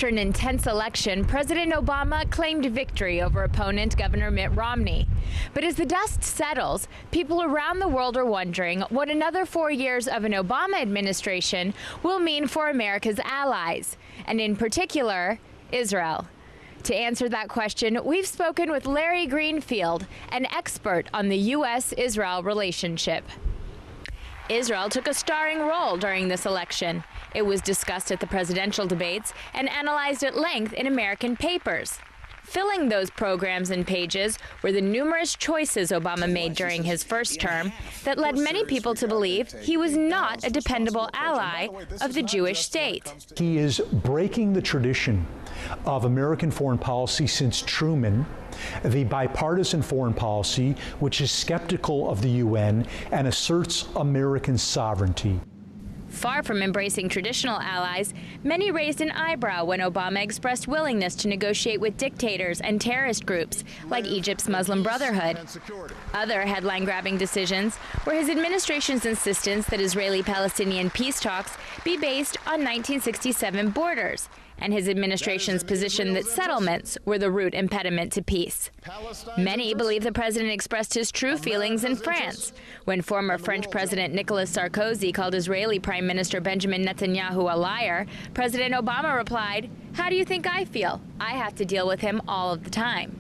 After an intense election, President Obama claimed victory over opponent Governor Mitt Romney. But as the dust settles, people around the world are wondering what another 4 years of an Obama administration will mean for America's allies, and in particular, Israel. To answer that question, we've spoken with Larry Greenfield, an expert on the U.S. Israel relationship. Israel took a starring role during this election. It was discussed at the presidential debates and analyzed at length in American papers. Filling those programs and pages were the numerous choices Obama made during his first term that led many people to believe he was not a dependable ally of the Jewish state. He is breaking the tradition of American foreign policy since Truman, the bipartisan foreign policy, which is skeptical of the UN and asserts American sovereignty. Far from embracing traditional allies, many raised an eyebrow when Obama expressed willingness to negotiate with dictators and terrorist groups like Egypt's Muslim Brotherhood. Other headline-grabbing decisions were his administration's insistence that Israeli-Palestinian peace talks be based on 1967 borders, and his administration's position that settlements were the root impediment to peace. Many believe the president expressed his true feelings in France, when former French President Nicolas Sarkozy called Israeli Prime Minister Benjamin Netanyahu a liar. President Obama replied, "How do you think I feel? I have to deal with him all of the time."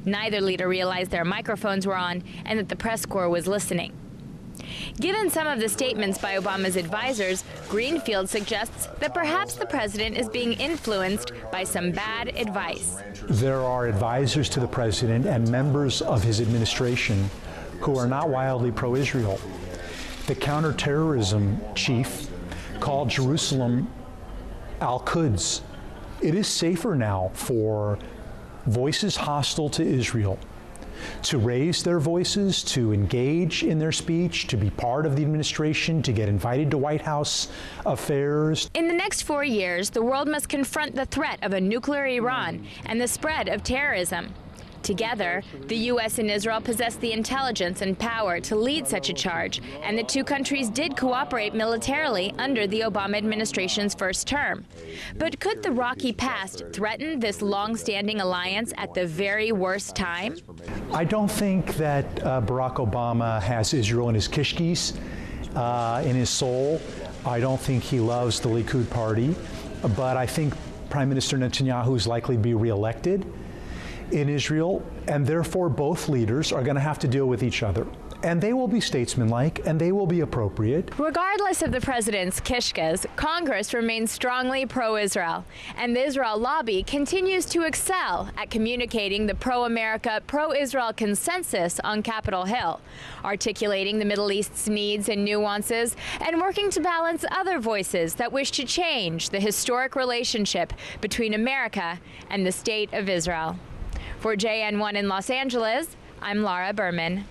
Neither leader realized their microphones were on and that the press corps was listening. Given some of the statements by Obama's advisors, Greenfield suggests that perhaps the president is being influenced by some bad advice. There are advisors to the president and members of his administration who are not wildly pro-Israel. The counterterrorism chief called Jerusalem Al-Quds. It is safer now for voices hostile to Israel to raise their voices, to engage in their speech, to be part of the administration, to get invited to White House affairs. In the next 4 years, the world must confront the threat of a nuclear Iran and the spread of terrorism. Together, the U.S. and Israel possess the intelligence and power to lead such a charge, and the two countries did cooperate militarily under the Obama administration's first term. But could the rocky past threaten this long-standing alliance at the very worst time? I don't think that Barack Obama has Israel in his kishkis, in his soul. I don't think he loves the Likud party, but I think Prime Minister Netanyahu is likely to be reelected in Israel, and therefore both leaders are going to have to deal with each other. And they will be statesmanlike, and they will be appropriate. Regardless of the president's kishkas, Congress remains strongly pro-Israel, and the Israel lobby continues to excel at communicating the pro-America, pro-Israel consensus on Capitol Hill, articulating the Middle East's needs and nuances, and working to balance other voices that wish to change the historic relationship between America and the State of Israel. For JN1 in Los Angeles, I'm Lara Berman.